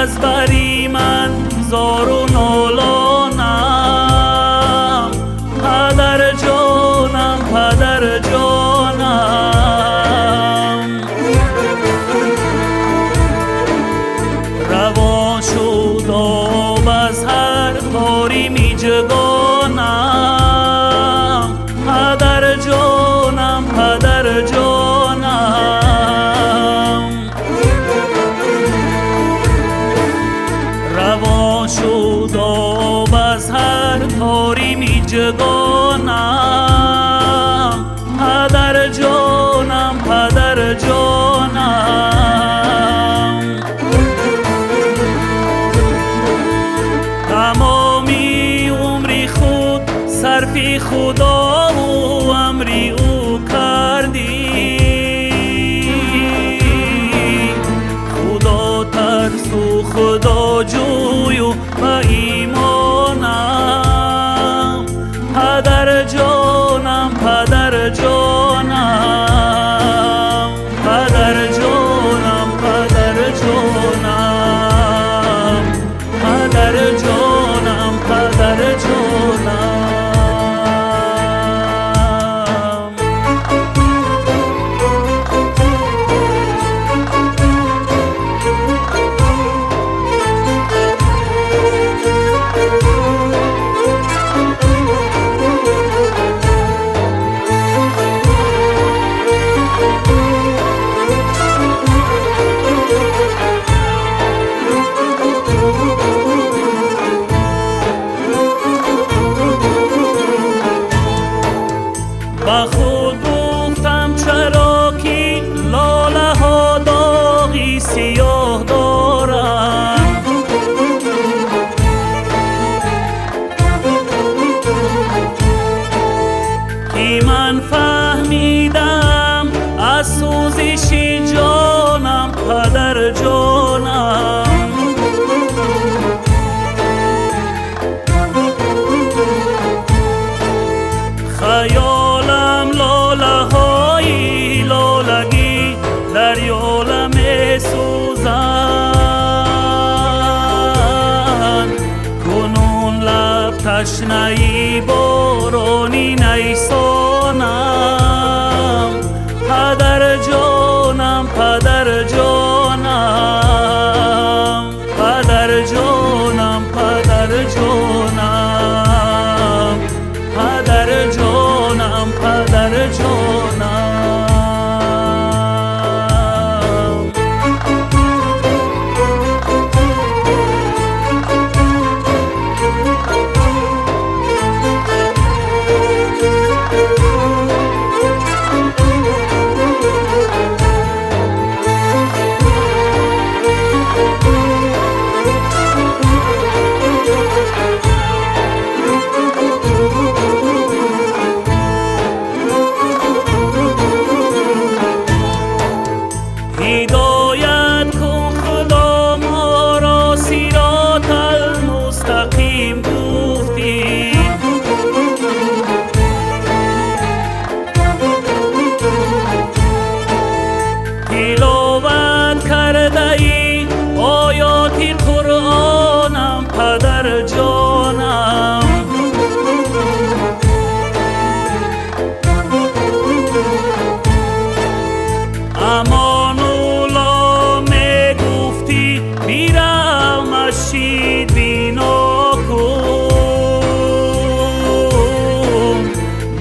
از بری من زار و نالانم. پدر جانم پدر جانم، روان شد آب از هر تاریمی جگانم. پدر جانم پدر جانم، روان شد آب از هر تاریمی جگانم. پدر جانم پدر جانم، تمامی عمری خود صرف خدا و امری او کردی. خدا ترس و خدا جوی و ایمانم. پدر جانم پدر جانم، پدر جانم پدر جانم، پدر جانم پدر جانم. با خود گفتم چرا که لاله ها داغی سیاه دارند. که من فهمیدم از سوزش جانم پدر جانم. خیالم لاله های لالگی در یالم سوزند. کنون لب تشنه بارانی نیسانم. پدر جانم پدر جانم، پدر جانم پدر جانم، پدر جانم پدر جانم. هدایت کن خدا ما را صراط المستقیم گفتی. تلاوت کرده ای آیات قرآنم پدر جانم. امان اولا می گفتی بیرم مشید بینا کن.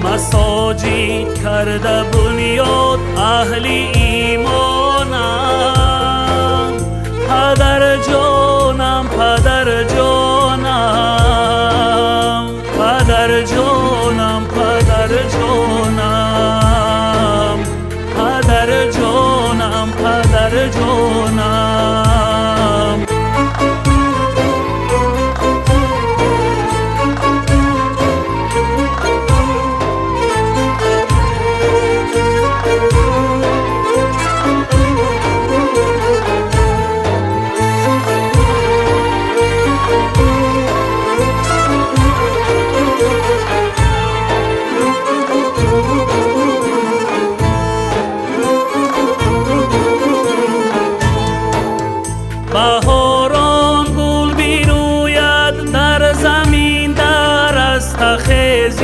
مساجد کرده بنیاد اهل ایمانم. پدر جانم پدر جانم، پدر جانم پدر جانم، پدر جانم پدر جانم.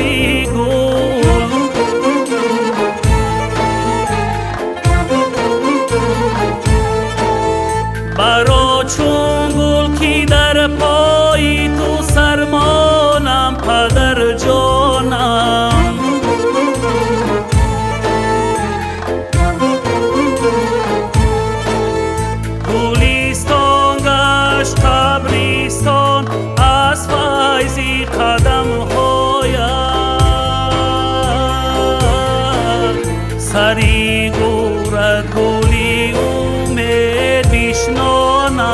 بازی گل برا چون گل کی در پای تو سرمانم پدر جانم گلیستان گشت قبریستان از فیضی قدم هاید سری گورد گلی امید بشنانم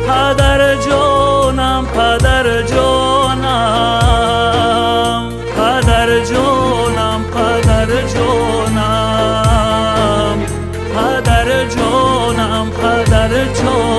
پدر جانم پدر جانم پدر جانم پدر جانم پدر جانم پدر جانم